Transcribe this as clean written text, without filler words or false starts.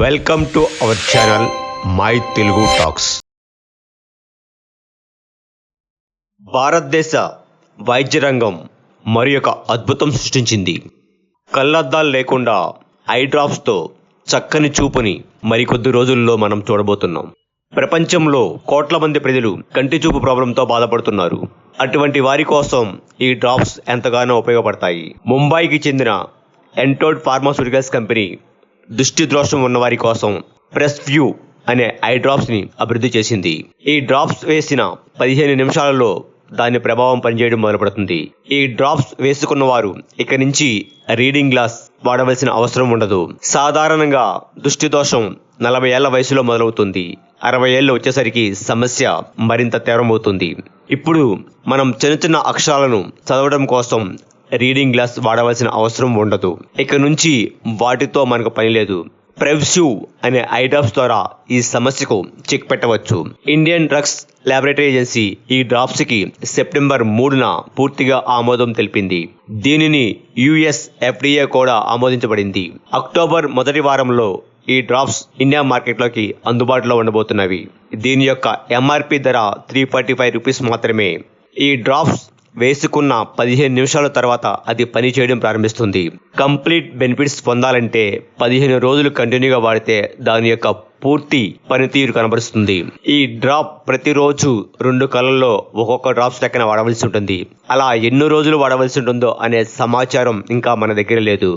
Welcome to our channel my Telugu talks. భారతదేశ వైద్య రంగం మరి ఒక అద్భుతం సృష్టించింది. కళ్ళద్దాలు లేకుండా ఐ డ్రాప్స్తో చక్కని చూపుని మరికొద్ది రోజుల్లో మనం చూడబోతున్నాం. ప్రపంచంలో కోట్ల మంది ప్రజలు కంటి చూపు ప్రాబ్లంతో బాధపడుతున్నారు. అటువంటి వారి కోసం ఈ డ్రాప్స్ ఎంతగానో ఉపయోగపడతాయి. ముంబైకి చెందిన ఎంటోడ్ ఫార్మాస్యూటికల్స్ కంపెనీ దృష్టి దోషం ఉన్నవారి కోసం ప్రెస్ వ్యూ అనే ఐ డ్రాప్స్ ని అభివృద్ధి చేసింది. ఈ డ్రాప్స్ వేసిన 15 నిమిషాలలో దాని ప్రభావం పనిచేయడం మొదలుపెడుతుంది. ఈ డ్రాప్స్ వేసుకున్న వారు ఇక నుంచి రీడింగ్ గ్లాస్ వాడవలసిన అవసరం ఉండదు. సాధారణంగా దృష్టి దోషం 40 ఏళ్ల వయసులో మొదలవుతుంది. 60 ఏళ్ళు వచ్చేసరికి సమస్య మరింత తీవ్రమవుతుంది. ఇప్పుడు మనం చిన్న చిన్న అక్షరాలను చదవడం కోసం రీడింగ్ గ్లాస్ వాడవలసిన అవసరం ఉండదు. ఇక నుంచి వాటితో మనకు పని లేదు. ప్రెవ్స్యూ అనే ఐ డ్రాప్స్ ద్వారా ఈ సమస్యకు చెక్ పెట్టవచ్చు. ఇండియన్ డ్రగ్స్ లాబొరేటరీ ఏజెన్సీ ఈ డ్రాప్స్ కి సెప్టెంబర్ 3న పూర్తిగా ఆమోదం తెలిపింది. దీనిని యుఎస్ FDA కూడా ఆమోదించబడింది. అక్టోబర్ మొదటి వారంలో ఈ డ్రాప్స్ ఇండియా మార్కెట్లోకి అందుబాటులో ఉండబోతున్నవి. దీని యొక్క MRP ధర $345 మాత్రమే. ఈ డ్రాప్స్ వేసుకున్న 15 నిమిషాల తర్వాత అది పనిచేయడం ప్రారంభిస్తుంది. కంప్లీట్ బెనిఫిట్స్ పొందాలంటే 15 రోజులు కంటిన్యూగా వాడితే దాని యొక్క పూర్తి పనితీరు కనబరుస్తుంది. ఈ డ్రాప్ ప్రతిరోజు 2 కళ్ళల్లో ఒక్కొక్క డ్రాప్స్ లెక్కన వాడవలసి ఉంటుంది. అలా ఎన్ని రోజులు వాడవలసి ఉంటుందో అనే సమాచారం ఇంకా మన దగ్గర లేదు.